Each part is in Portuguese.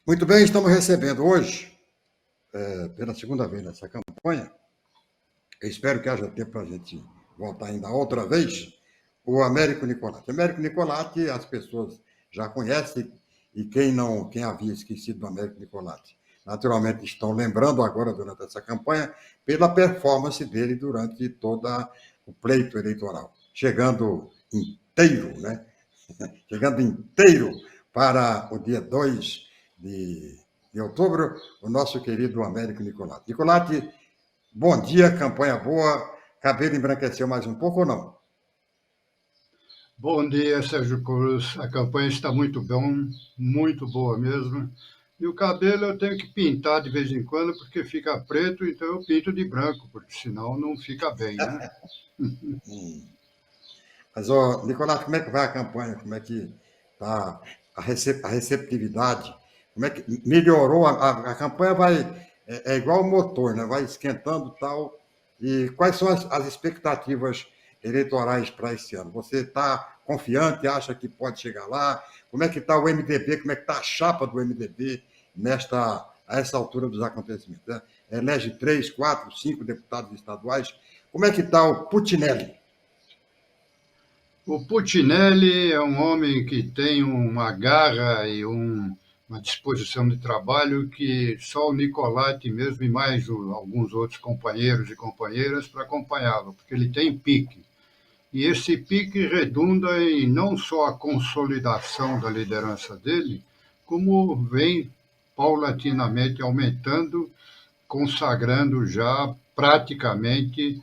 Muito bem, estamos recebendo hoje, pela segunda vez nessa campanha, eu espero que haja tempo para a gente voltar ainda outra vez, o Américo Nicolatti. Américo Nicolatti, as pessoas já conhecem, e quem havia esquecido do Américo Nicolatti, naturalmente estão lembrando agora, durante essa campanha, pela performance dele durante todo o pleito eleitoral, chegando inteiro, né? Chegando inteiro para o dia 2 de outubro, o nosso querido Américo Nicolatti. Nicolatti, bom dia, campanha boa. Cabelo embranqueceu mais um pouco ou não? Bom dia, Sérgio Cruz. A campanha está muito bom, muito boa mesmo. E o cabelo eu tenho que pintar de vez em quando porque fica preto, então eu pinto de branco, porque senão não fica bem, né? Mas, ó, Nicolás, como é que vai a campanha? Como é que está a receptividade? Como é que melhorou? A campanha é igual o motor, né? Vai esquentando e tal. E quais são as expectativas eleitorais para esse ano? Você está confiante, acha que pode chegar lá? Como é que está o MDB? Como é que está a chapa do MDB a essa altura dos acontecimentos? Né? Elege 3, 4, 5 deputados estaduais. Como é que está o Putinelli? O Putinelli é um homem que tem uma garra e uma disposição de trabalho que só o Nicolatti mesmo e mais alguns outros companheiros e companheiras para acompanhá-lo, porque ele tem pique. E esse pique redunda em não só a consolidação da liderança dele, como vem paulatinamente aumentando, consagrando já praticamente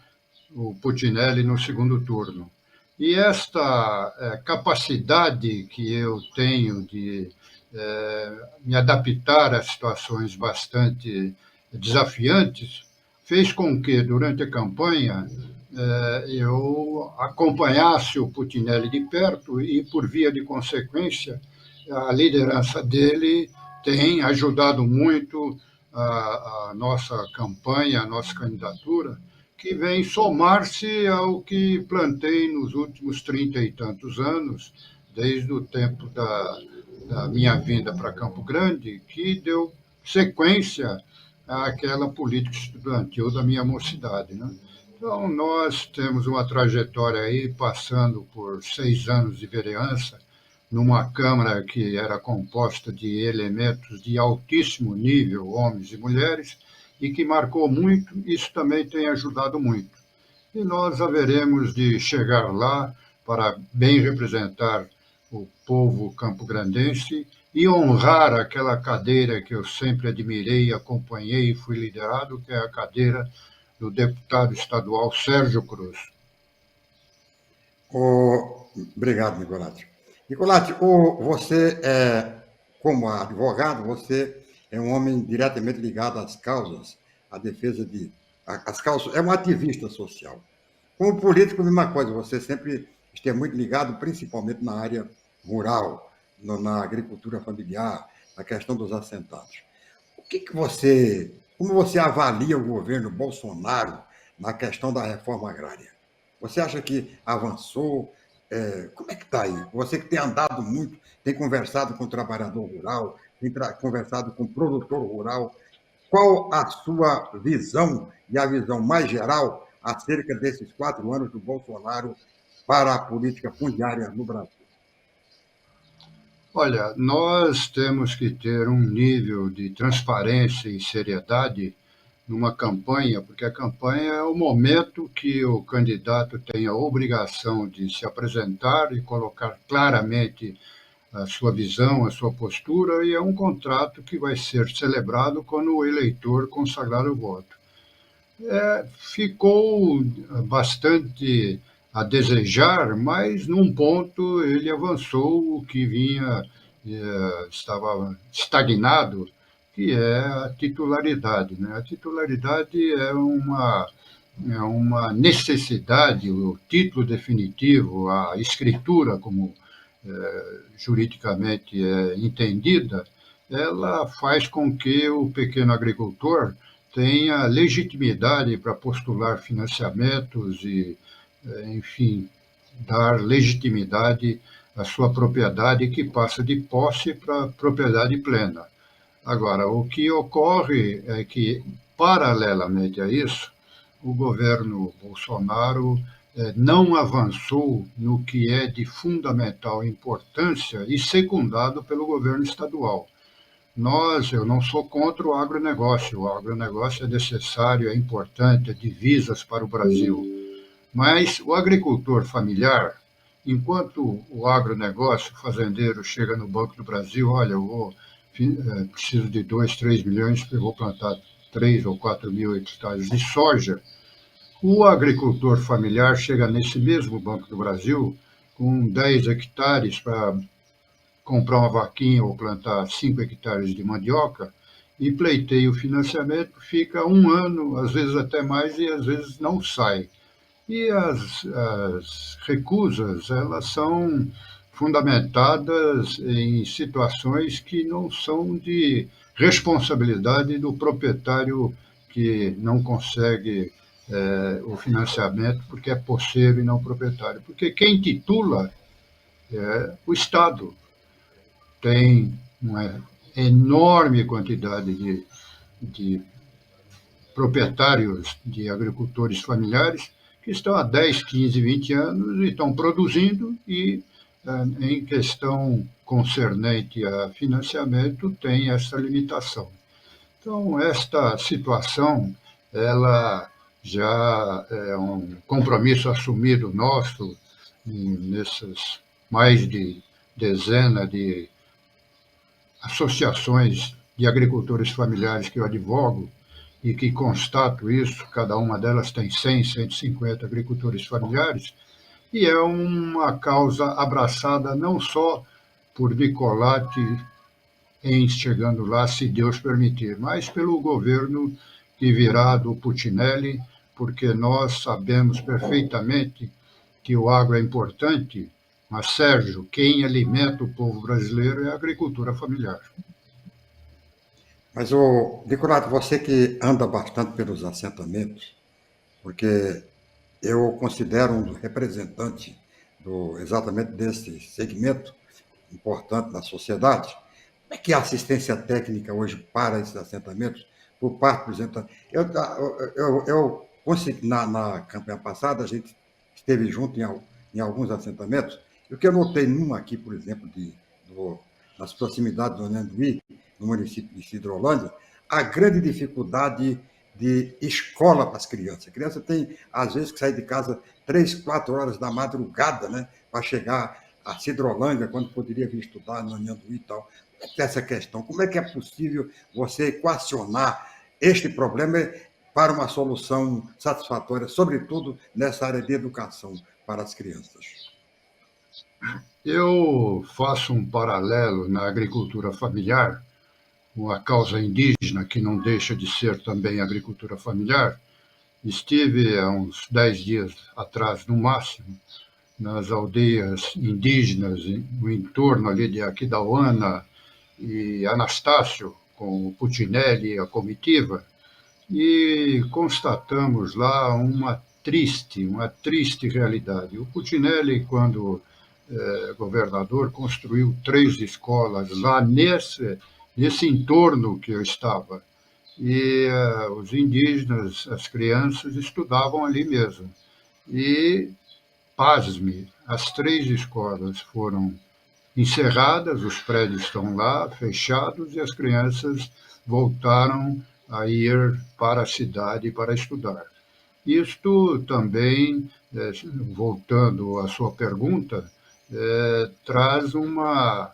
o Putinelli no segundo turno. E esta capacidade que eu tenho de me adaptar a situações bastante desafiantes fez com que, durante a campanha, eu acompanhasse o Putinelli de perto e, por via de consequência, a liderança dele tem ajudado muito a nossa campanha, a nossa candidatura, que vem somar-se ao que plantei nos últimos 30 e tantos anos, desde o tempo da minha vinda para Campo Grande, que deu sequência àquela política estudantil da minha mocidade, né? Então, nós temos uma trajetória aí, passando por 6 anos de vereança, numa Câmara que era composta de elementos de altíssimo nível, homens e mulheres, e que marcou muito, isso também tem ajudado muito. E nós haveremos de chegar lá para bem representar o povo campograndense e honrar aquela cadeira que eu sempre admirei, acompanhei e fui liderado, que é a cadeira do deputado estadual Sérgio Cruz. Obrigado, Nicolati. Nicolati, como advogado, você é um homem diretamente ligado às causas, à defesa as causas, é um ativista social. Como político, a mesma coisa, você sempre esteve muito ligado, principalmente na área rural, na agricultura familiar, na questão dos assentados. Como você avalia o governo Bolsonaro na questão da reforma agrária? Você acha que avançou? Como é que está aí? Você que tem andado muito, tem conversado com o trabalhador rural, tem conversado com o produtor rural, qual a sua visão e a visão mais geral acerca desses 4 anos do Bolsonaro para a política fundiária no Brasil? Olha, nós temos que ter um nível de transparência e seriedade numa campanha, porque a campanha é o momento que o candidato tem a obrigação de se apresentar e colocar claramente a sua visão, a sua postura, e é um contrato que vai ser celebrado quando o eleitor consagrar o voto. Ficou bastante a desejar, mas num ponto ele avançou o que estava estagnado, que é a titularidade, né? A titularidade é uma necessidade, o título definitivo, a escritura, como juridicamente é entendida, ela faz com que o pequeno agricultor tenha legitimidade para postular financiamentos e, enfim, dar legitimidade à sua propriedade, que passa de posse para propriedade plena. Agora, o que ocorre é que, paralelamente a isso, o governo Bolsonaro não avançou no que é de fundamental importância e secundado pelo governo estadual. Eu não sou contra o agronegócio é necessário, é importante, é divisas para o Brasil, mas o agricultor familiar, enquanto o agronegócio, o fazendeiro, chega no Banco do Brasil, olha, preciso de 2, 3 milhões, porque eu vou plantar 3 ou 4 mil hectares de soja, o agricultor familiar chega nesse mesmo Banco do Brasil com 10 hectares para comprar uma vaquinha ou plantar 5 hectares de mandioca e pleiteia o financiamento, fica um ano, às vezes até mais, e às vezes não sai. E as recusas, elas são fundamentadas em situações que não são de responsabilidade do proprietário que não consegue o financiamento porque é posseiro e não proprietário. Porque quem titula é o Estado. Tem uma enorme quantidade de proprietários de agricultores familiares que estão há 10, 15, 20 anos e estão produzindo e, em questão concernente a financiamento, tem essa limitação. Então, esta situação, ela já é um compromisso assumido nosso nessas mais de dezena de associações de agricultores familiares que eu advogo e que constato isso, cada uma delas tem 100, 150 agricultores familiares, e é uma causa abraçada não só por Nicolatti em chegando lá, se Deus permitir, mas pelo governo que virá do Putinelli, porque nós sabemos perfeitamente que o agro é importante, mas, Sérgio, quem alimenta o povo brasileiro é a agricultura familiar. Mas, Nicolato, você que anda bastante pelos assentamentos, porque eu considero um representante exatamente desse segmento importante na sociedade. Como é que é a assistência técnica hoje para esses assentamentos, por parte, por exemplo, eu consegui, na campanha passada, a gente esteve junto em alguns assentamentos, e o que eu notei num aqui, por exemplo, nas proximidades do Anhanguí, no município de Sidrolândia, a grande dificuldade de escola para as crianças. A criança tem, às vezes, que sair de casa 3, 4 horas da madrugada, né, para chegar a Sidrolândia, quando poderia vir estudar no Anhanguí e tal. Essa questão, como é que é possível você equacionar este problema para uma solução satisfatória, sobretudo nessa área de educação para as crianças? Eu faço um paralelo na agricultura familiar, com a causa indígena, que não deixa de ser também agricultura familiar. Estive há uns 10 dias atrás, no máximo, nas aldeias indígenas, no entorno ali de Aquidauana e Anastácio, com o Putinelli e a comitiva, e constatamos lá uma triste realidade. O Putinelli, quando governador, construiu 3 escolas lá nesse entorno que eu estava. E os indígenas, as crianças, estudavam ali mesmo. E, pasme, as 3 escolas foram encerradas, os prédios estão lá, fechados, e as crianças voltaram a ir para a cidade para estudar. Isto também, voltando à sua pergunta, traz uma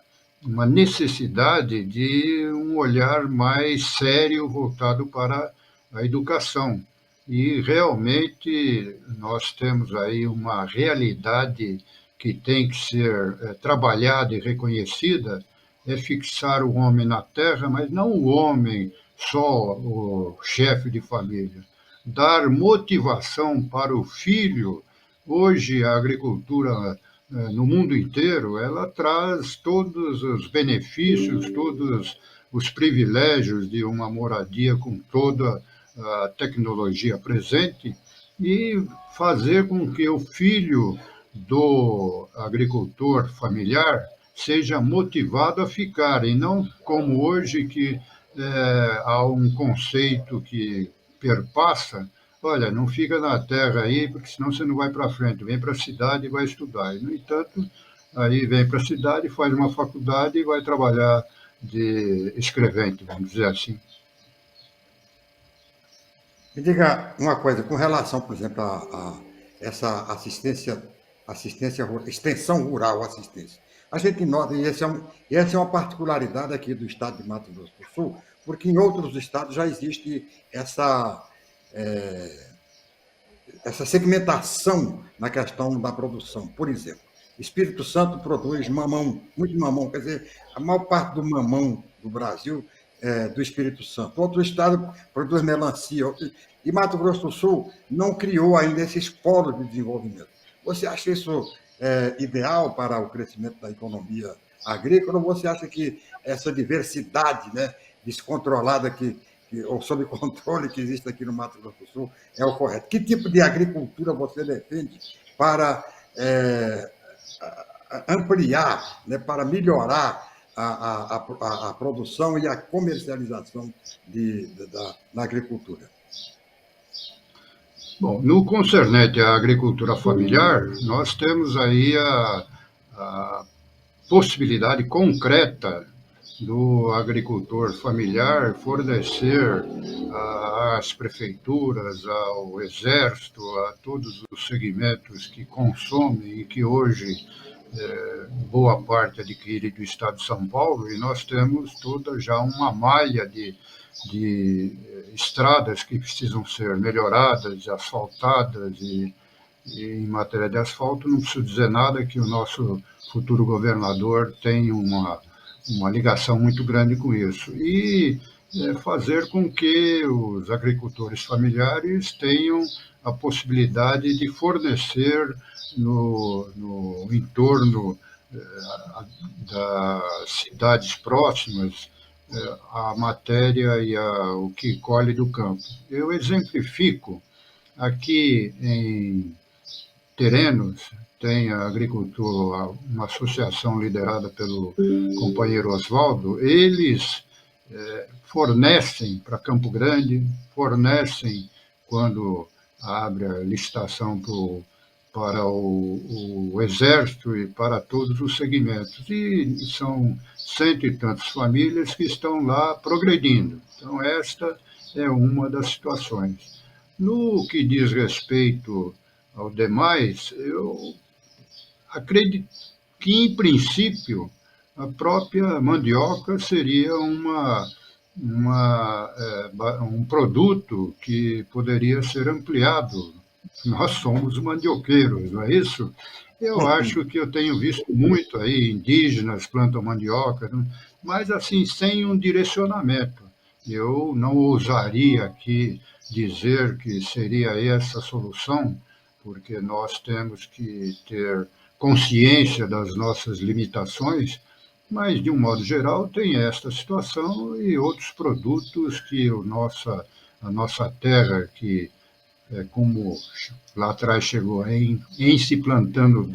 necessidade de um olhar mais sério voltado para a educação. E realmente nós temos aí uma realidade que tem que ser trabalhada e reconhecida, é fixar o homem na terra, mas não o homem só o chefe de família. Dar motivação para o filho. Hoje a agricultura no mundo inteiro, ela traz todos os benefícios, todos os privilégios de uma moradia com toda a tecnologia presente e fazer com que o filho do agricultor familiar seja motivado a ficar, e não como hoje que há um conceito que perpassa: olha, não fica na terra aí, porque senão você não vai para frente, vem para a cidade e vai estudar. E, no entanto, aí vem para a cidade, faz uma faculdade e vai trabalhar de escrevente, vamos dizer assim. Me diga uma coisa, com relação, por exemplo, a essa extensão rural, assistência. A gente nota, e essa é uma particularidade aqui do estado de Mato Grosso do Sul, porque em outros estados já existe é, essa segmentação na questão da produção. Por exemplo, Espírito Santo produz mamão, muito mamão, quer dizer, a maior parte do mamão do Brasil é do Espírito Santo. Outro estado produz melancia, e Mato Grosso do Sul não criou ainda esses polos de desenvolvimento. Você acha isso ideal para o crescimento da economia agrícola, ou você acha que essa diversidade, né, descontrolada ou sob controle que existe aqui no Mato Grosso do Sul é o correto? Que tipo de agricultura você defende para ampliar, né, para melhorar a produção e a comercialização na agricultura? Bom, no concernente à agricultura familiar, nós temos aí a possibilidade concreta do agricultor familiar fornecer às prefeituras, ao Exército, a todos os segmentos que consomem e que hoje boa parte adquire do Estado de São Paulo, e nós temos toda já uma malha de estradas que precisam ser melhoradas, asfaltadas, e em matéria de asfalto não preciso dizer nada, que o nosso futuro governador tem uma ligação muito grande com isso. E fazer com que os agricultores familiares tenham a possibilidade de fornecer no entorno das cidades próximas a matéria e o que colhe do campo. Eu exemplifico aqui em Terenos, tem a agricultura, uma associação liderada pelo companheiro Oswaldo. Eles fornecem para Campo Grande, fornecem quando abre a licitação para o Exército e para todos os segmentos. E são cento e tantas famílias que estão lá progredindo. Então, esta é uma das situações. No que diz respeito ao demais, eu acredito que, em princípio, a própria mandioca seria um produto que poderia ser ampliado. Nós somos mandioqueiros, não é isso? Eu acho que eu tenho visto muito aí indígenas plantam mandioca, mas assim, sem um direcionamento. Eu não ousaria aqui dizer que seria essa a solução, porque nós temos que ter consciência das nossas limitações, mas, de um modo geral, tem esta situação e outros produtos que a nossa terra, que como lá atrás chegou em se plantando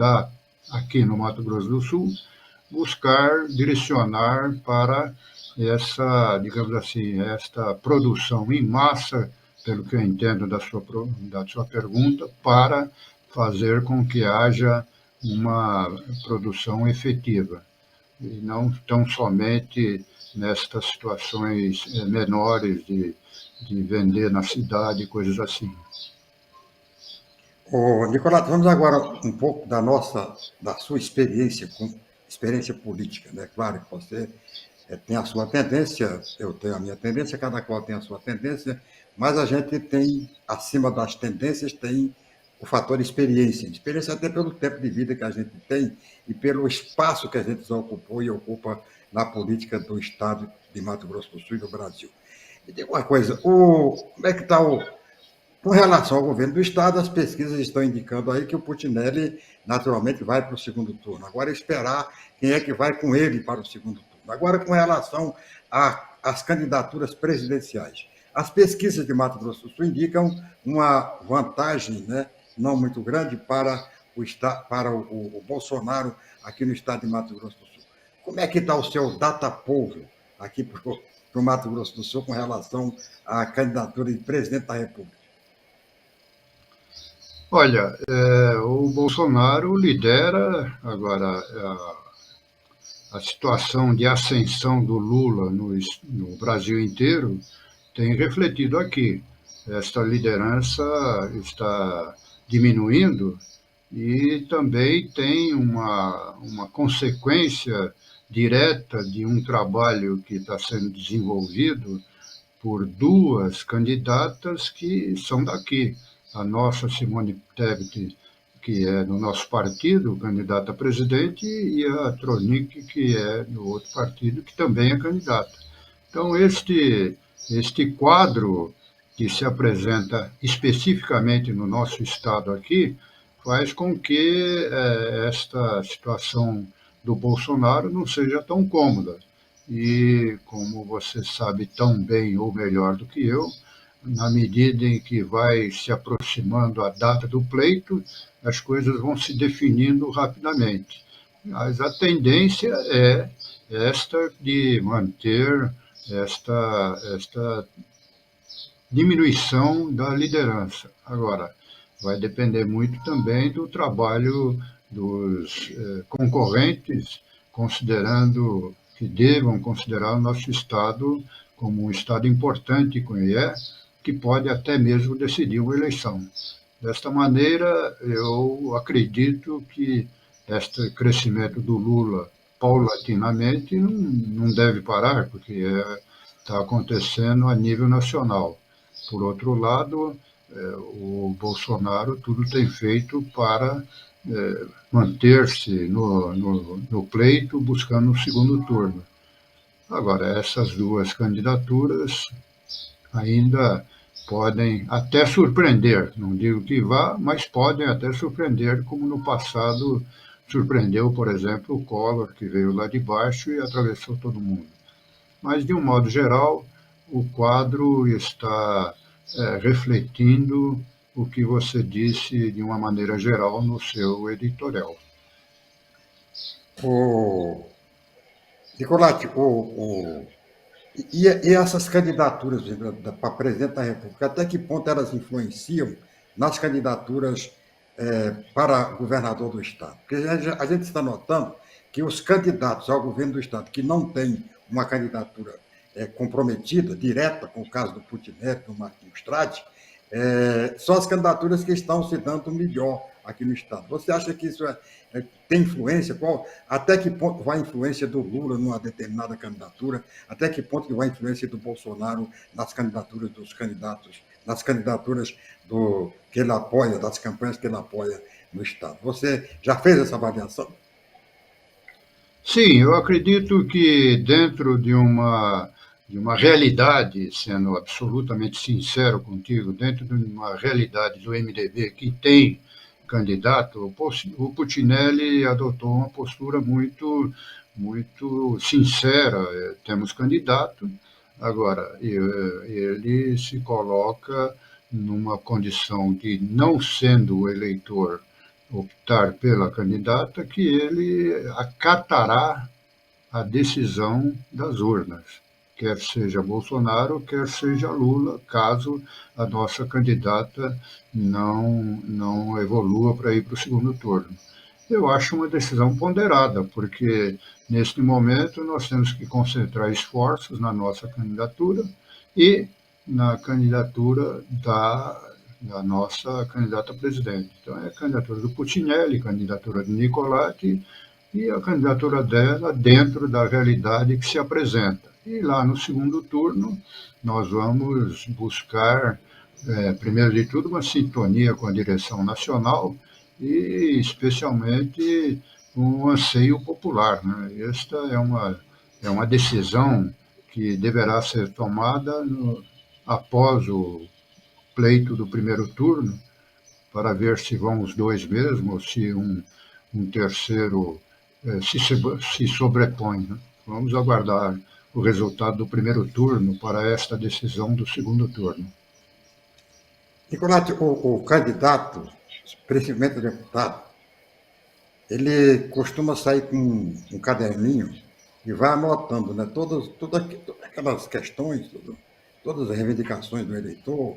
aqui no Mato Grosso do Sul, buscar direcionar para essa, digamos assim, esta produção em massa, pelo que eu entendo da sua pergunta, para fazer com que haja uma produção efetiva, e não tão somente nestas situações menores de vender na cidade, coisas assim. Nicolás, vamos agora um pouco da sua experiência política, né? Claro que você tem a sua tendência, eu tenho a minha tendência, cada qual tem a sua tendência, mas a gente tem, acima das tendências, tem o fator experiência. Experiência até pelo tempo de vida que a gente tem e pelo espaço que a gente já ocupou e ocupa na política do Estado de Mato Grosso do Sul e do Brasil. E tem uma coisa, como é que está com relação ao governo do Estado, as pesquisas estão indicando aí que o Putinelli, naturalmente, vai para o segundo turno. Agora, esperar quem é que vai com ele para o segundo turno. Agora, com relação às candidaturas presidenciais. As pesquisas de Mato Grosso do Sul indicam uma vantagem, né, não muito grande para o Bolsonaro aqui no estado de Mato Grosso do Sul. Como é que está o seu datapovo aqui para o Mato Grosso do Sul com relação à candidatura de presidente da República? Olha, o Bolsonaro lidera agora a situação de ascensão do Lula no Brasil inteiro tem refletido aqui. Esta liderança está diminuindo e também tem uma consequência direta de um trabalho que está sendo desenvolvido por duas candidatas que são daqui. A nossa Simone Tebet, que é do nosso partido, candidata a presidente, e a Tronic, que é do outro partido, que também é candidata. Então, este quadro que se apresenta especificamente no nosso estado aqui faz com que esta situação do Bolsonaro não seja tão cômoda. E, como você sabe tão bem ou melhor do que eu, na medida em que vai se aproximando a data do pleito, as coisas vão se definindo rapidamente. Mas a tendência é esta de manter esta diminuição da liderança. Agora, vai depender muito também do trabalho dos concorrentes, considerando que devam considerar o nosso Estado como um Estado importante, que pode até mesmo decidir uma eleição. Desta maneira, eu acredito que este crescimento do Lula paulatinamente não deve parar, porque está acontecendo a nível nacional. Por outro lado, o Bolsonaro tudo tem feito para manter-se no pleito, buscando o segundo turno. Agora, essas duas candidaturas ainda podem até surpreender, não digo que vá, mas podem até surpreender, como no passado surpreendeu, por exemplo, o Collor, que veio lá de baixo e atravessou todo mundo. Mas, de um modo geral, o quadro está refletindo o que você disse de uma maneira geral no seu editorial. Nicolás, e essas candidaturas para presidente da República, até que ponto elas influenciam nas candidaturas para governador do Estado? Porque a gente está notando que os candidatos ao governo do Estado que não têm uma candidatura comprometida, direta, com o caso do Putineri, do Marquinhos Trade, são as candidaturas que estão se dando melhor aqui no Estado. Você acha que isso tem influência? Até que ponto vai a influência do Lula numa determinada candidatura? Até que ponto vai a influência do Bolsonaro nas candidaturas dos candidatos, nas candidaturas que ele apoia, das campanhas que ele apoia no Estado? Você já fez essa avaliação? Sim, eu acredito que dentro de uma realidade, sendo absolutamente sincero contigo, dentro de uma realidade do MDB que tem candidato, o Putinelli adotou uma postura muito sincera. Temos candidato, agora ele se coloca numa condição de, não sendo o eleitor, optar pela candidata, que ele acatará a decisão das urnas, quer seja Bolsonaro, quer seja Lula, caso a nossa candidata não evolua para ir para o segundo turno. Eu acho uma decisão ponderada, porque neste momento nós temos que concentrar esforços na nossa candidatura e na candidatura da nossa candidata a presidente. Então, é a candidatura do Putinelli, a candidatura do Nicolatti e a candidatura dela dentro da realidade que se apresenta. E lá no segundo turno, nós vamos buscar, primeiro de tudo, uma sintonia com a direção nacional e, especialmente, um anseio popular, né? Esta é uma decisão que deverá ser tomada após o pleito do primeiro turno, para ver se vão os dois mesmo, ou se um terceiro se sobrepõe. Né? Vamos aguardar o resultado do primeiro turno para esta decisão do segundo turno. Nicolás, o candidato, principalmente o deputado, ele costuma sair com um caderninho e vai anotando, né, todas aquelas questões, todas as reivindicações do eleitor,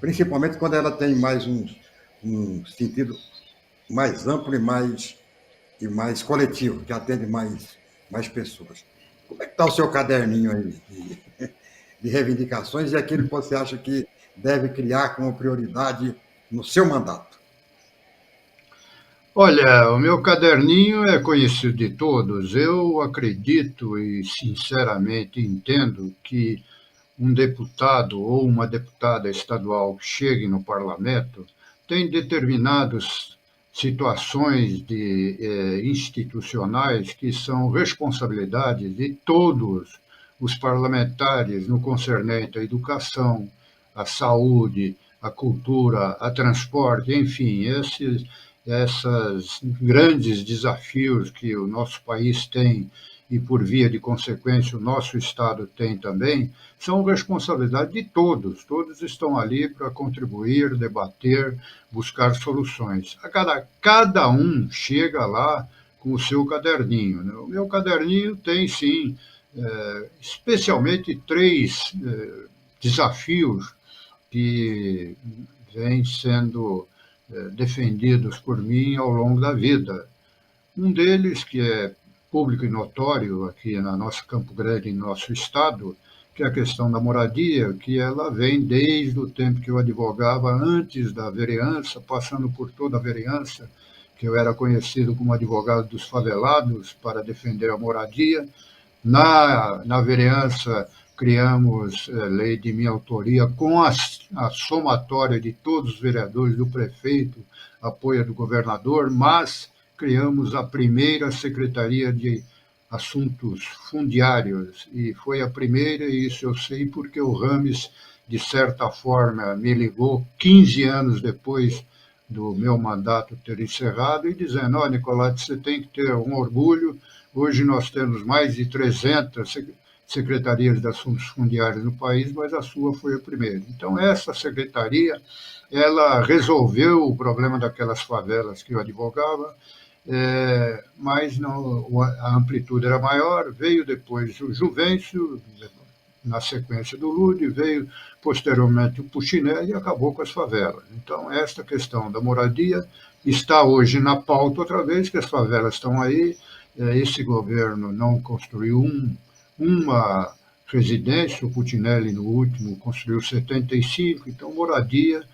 principalmente quando ela tem mais um sentido mais amplo e mais coletivo, que atende mais pessoas. Como é que está o seu caderninho aí de reivindicações e aquilo que você acha que deve criar como prioridade no seu mandato? Olha, o meu caderninho é conhecido de todos. Eu acredito e sinceramente entendo que um deputado ou uma deputada estadual que chegue no parlamento tem determinadas situações institucionais que são responsabilidade de todos os parlamentares no concernente à educação, à saúde, à cultura, a transporte, enfim, essas grandes desafios que o nosso país tem e, por via de consequência, o nosso Estado tem também, são responsabilidade de todos. Todos estão ali para contribuir, debater, buscar soluções. Cada um chega lá com o seu caderninho. Né? O meu caderninho tem, sim, especialmente três desafios que vêm sendo defendidos por mim ao longo da vida. Um deles, que é público e notório aqui na nossa Campo Grande, em nosso estado, que é a questão da moradia, que ela vem desde o tempo que eu advogava, antes da vereança, passando por toda a vereança, que eu era conhecido como advogado dos favelados para defender a moradia. Na vereança, criamos lei de minha autoria com a somatória de todos os vereadores, do prefeito, apoio do governador, mas criamos a primeira Secretaria de Assuntos Fundiários, e foi a primeira, e isso eu sei porque o Rames, de certa forma, me ligou 15 anos depois do meu mandato ter encerrado, e dizendo: ó, Nicolás, você tem que ter um orgulho. Hoje nós temos mais de 300 secretarias de assuntos fundiários no país, mas a sua foi a primeira. Então, essa secretaria, ela resolveu o problema daquelas favelas que eu advogava, mas não, a amplitude era maior. Veio depois o Juvencio, na sequência do Lude, veio posteriormente o Puchinelli e acabou com as favelas. Então, esta questão da moradia está hoje na pauta outra vez, que as favelas estão aí. Esse governo não construiu uma residência, o Putinelli no último construiu 75, então moradia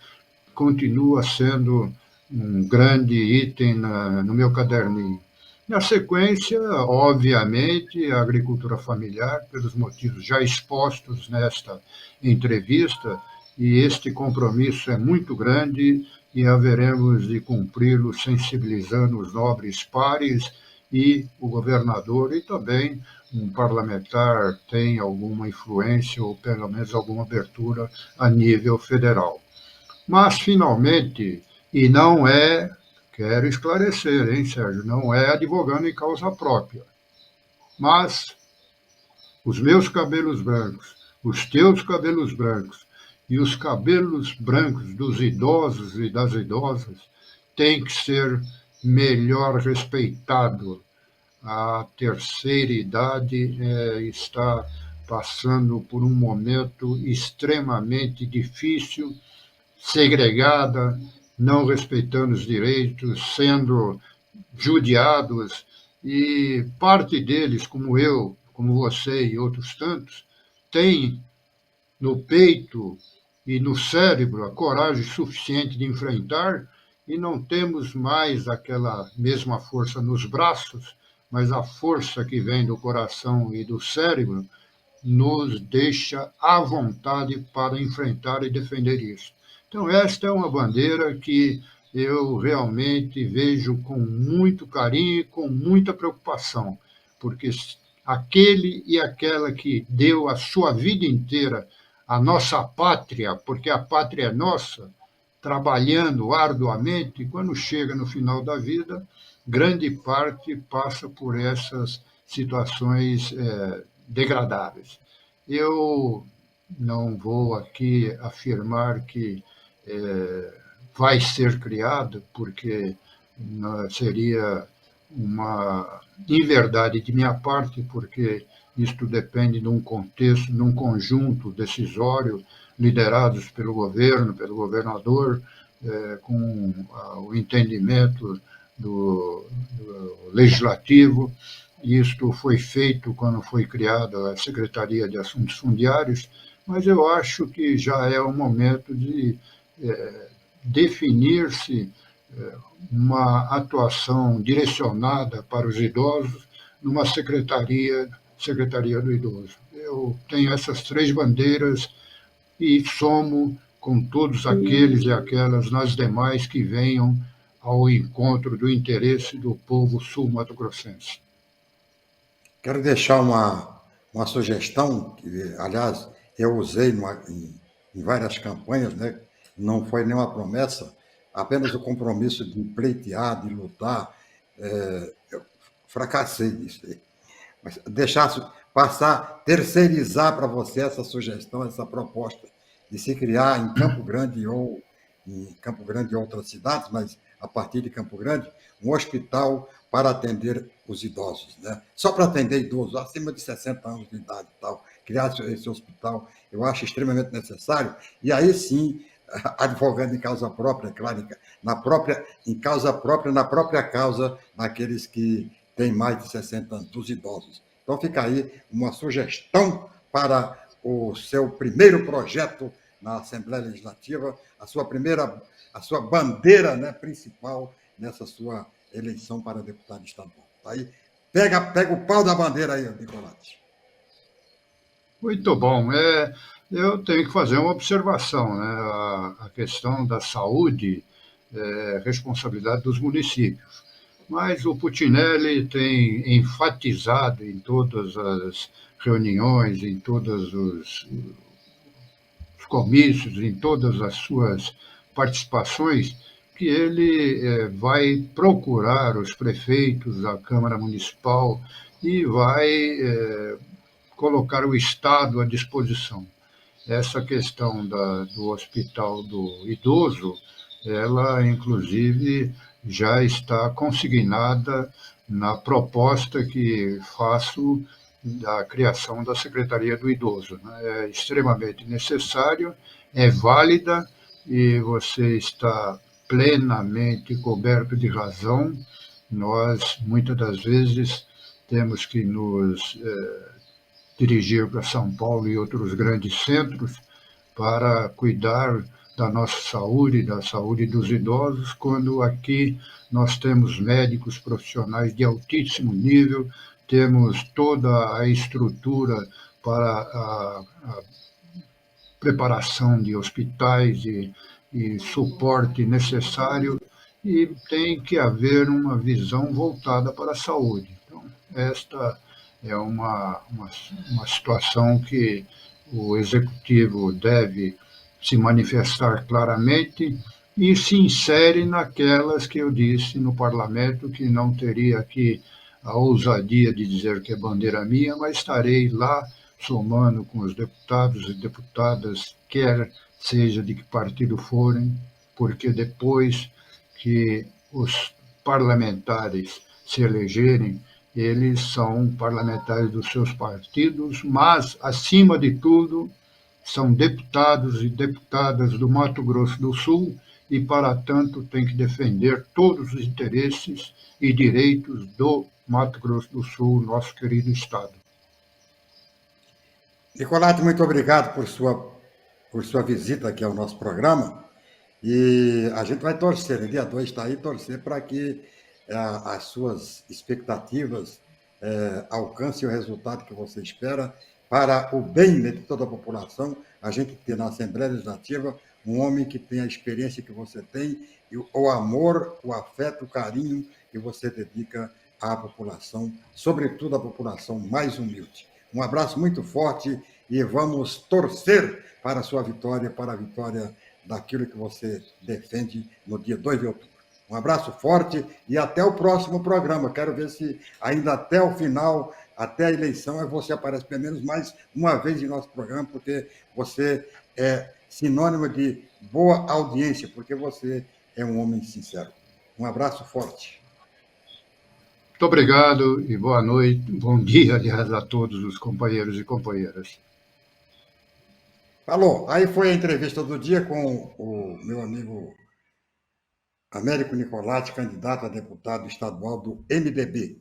continua sendo um grande item no meu caderninho. Na sequência, obviamente, a agricultura familiar, pelos motivos já expostos nesta entrevista, e este compromisso é muito grande e haveremos de cumpri-lo sensibilizando os nobres pares e o governador, e também um parlamentar tem alguma influência ou pelo menos alguma abertura a nível federal. Mas, finalmente, e não é, quero esclarecer, hein, Sérgio, não é advogando em causa própria, mas os meus cabelos brancos, os teus cabelos brancos e os cabelos brancos dos idosos e das idosas têm que ser melhor respeitado. A terceira idade está passando por um momento extremamente difícil, segregada, não respeitando os direitos, sendo judiados, e parte deles, como eu, como você e outros tantos, tem no peito e no cérebro a coragem suficiente de enfrentar, e não temos mais aquela mesma força nos braços, mas a força que vem do coração e do cérebro nos deixa à vontade para enfrentar e defender isso. Então, esta é uma bandeira que eu realmente vejo com muito carinho e com muita preocupação, porque aquele e aquela que deu a sua vida inteira à nossa pátria, porque a pátria é nossa, trabalhando arduamente, quando chega no final da vida, grande parte passa por essas situações degradáveis. Eu não vou aqui afirmar que vai ser criado, porque seria uma inverdade de minha parte, porque isto depende de um contexto, de um conjunto decisório liderados pelo governo, pelo governador, com o entendimento do legislativo. Isto foi feito quando foi criada a Secretaria de Assuntos Fundiários, mas eu acho que já é o momento de definir-se uma atuação direcionada para os idosos numa secretaria do idoso. Eu tenho essas três bandeiras e somo com todos aqueles e aquelas nas demais que venham ao encontro do interesse do povo sul-mato-grossense. Quero deixar uma sugestão, que, aliás, eu usei em várias campanhas, né? Não foi nenhuma promessa, apenas o compromisso de pleitear, de lutar. Eu fracassei nisso aí. Mas deixar passar, terceirizar para você essa sugestão, essa proposta de se criar em Campo Grande ou outras cidades, mas a partir de Campo Grande, um hospital para atender os idosos, né? Só para atender idosos acima de 60 anos de idade e tal. Criar esse hospital, eu acho extremamente necessário, e aí sim, advogando em causa própria, claro, em causa própria, na própria causa daqueles que têm mais de 60 anos, dos idosos. Então fica aí uma sugestão para o seu primeiro projeto na Assembleia Legislativa, a sua bandeira, né, principal nessa sua eleição para deputado estadual. Tá aí? Pega o pau da bandeira aí, Nicolás. Muito bom. Eu tenho que fazer uma observação, né? A questão da saúde é responsabilidade dos municípios. Mas o Putinelli tem enfatizado em todas as reuniões, em todos os comícios, em todas as suas participações, que ele vai procurar os prefeitos da Câmara Municipal e vai colocar o Estado à disposição. Essa questão do hospital do idoso, ela, inclusive, já está consignada na proposta que faço da criação da Secretaria do Idoso. É extremamente necessário, é válida e você está plenamente coberto de razão. Nós, muitas das vezes, temos que nos dirigir para São Paulo e outros grandes centros para cuidar da nossa saúde, da saúde dos idosos, quando aqui nós temos médicos profissionais de altíssimo nível, temos toda a estrutura para a preparação de hospitais e suporte necessário, e tem que haver uma visão voltada para a saúde. Então, esta é uma situação que o executivo deve se manifestar claramente e se insere naquelas que eu disse no parlamento, que não teria aqui a ousadia de dizer que é bandeira minha, mas estarei lá somando com os deputados e deputadas, quer seja de que partido forem, porque depois que os parlamentares se elegerem, eles são parlamentares dos seus partidos, mas, acima de tudo, são deputados e deputadas do Mato Grosso do Sul e, para tanto, têm que defender todos os interesses e direitos do Mato Grosso do Sul, nosso querido Estado. Nicolás, muito obrigado por sua visita aqui ao nosso programa. E a gente vai torcer, no dia 2 está aí, torcer para que as suas expectativas alcancem o resultado que você espera para o bem de toda a população. A gente tem na Assembleia Legislativa um homem que tem a experiência que você tem, e o amor, o afeto, o carinho que você dedica à população, sobretudo à população mais humilde. Um abraço muito forte e vamos torcer para a sua vitória, para a vitória daquilo que você defende no dia 2 de outubro. Um abraço forte e até o próximo programa. Quero ver se ainda até o final, até a eleição, você aparece pelo menos mais uma vez em nosso programa, porque você é sinônimo de boa audiência, porque você é um homem sincero. Um abraço forte. Muito obrigado e boa noite, bom dia, aliás, a todos os companheiros e companheiras. Falou. Aí foi a entrevista do dia com o meu amigo Américo Nicolatti, candidato a deputado estadual do MDB.